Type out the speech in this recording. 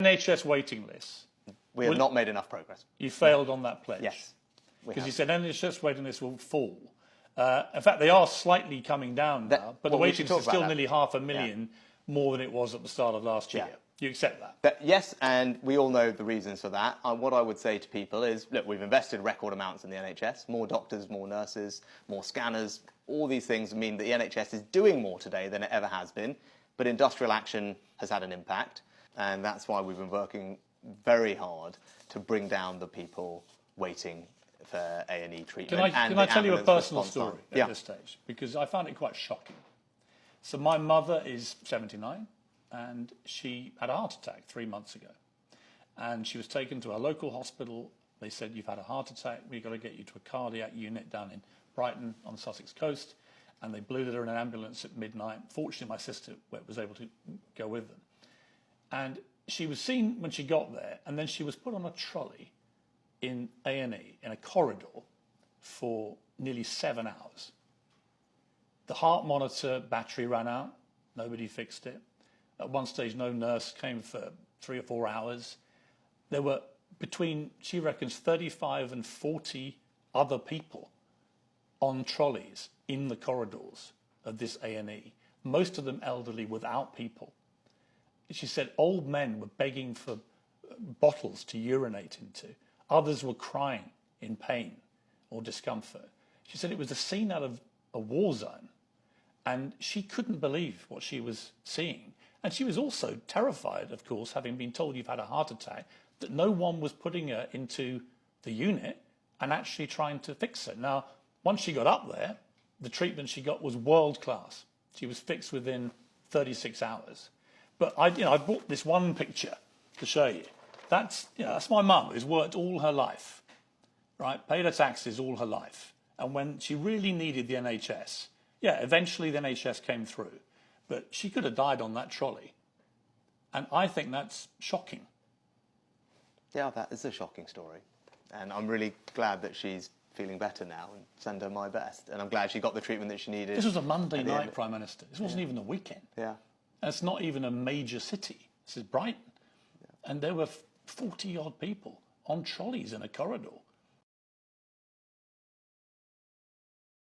NHS waiting lists. We have not made enough progress. You failed on that pledge. Yes. Because you said NHS waiting lists will fall. In fact, they are slightly coming down now, but the waiting list is still nearly 500,000 more than it was at the start of last year. You accept that? Yes, and we all know the reasons for that. What I would say to people is, look, we've invested record amounts in the NHS, more doctors, more nurses, more scanners. All these things mean that the NHS is doing more today than it ever has been, but industrial action has had an impact, and that's why we've been working very hard to bring down the people waiting for A&E treatment. Can I tell you a personal story at this stage? Because I found it quite shocking. So my mother is 79, and she had a heart attack 3 months ago. And she was taken to our local hospital. They said, you've had a heart attack. We've got to get you to a cardiac unit down in Brighton on the Sussex coast. And they blew her in an ambulance at midnight. Fortunately, my sister was able to go with them. And she was seen when she got there, and then she was put on a trolley in A&E, in a corridor, for nearly 7 hours. The heart monitor battery ran out. Nobody fixed it. At one stage, no nurse came for 3 or 4 hours. There were between, she reckons, 35 and 40 other people on trolleys in the corridors of this A&E, most of them elderly without people. She said old men were begging for bottles to urinate into. Others were crying in pain or discomfort. She said it was a scene out of a war zone, and she couldn't believe what she was seeing. And she was also terrified, of course, having been told you've had a heart attack, that no one was putting her into the unit and actually trying to fix her. Now, once she got up there, the treatment she got was world class. She was fixed within 36 hours. But I brought this one picture to show you. That's my mum, who's worked all her life, right? Paid her taxes all her life. And when she really needed the NHS, eventually the NHS came through. But she could have died on that trolley. And I think that's shocking. Yeah, that is a shocking story. And I'm really glad that she's feeling better now, and send her my best. And I'm glad she got the treatment that she needed. This was a Monday night, Prime Minister. This wasn't even a weekend. Yeah. And it's not even a major city. This is Brighton. And there were 40-odd people on trolleys in a corridor.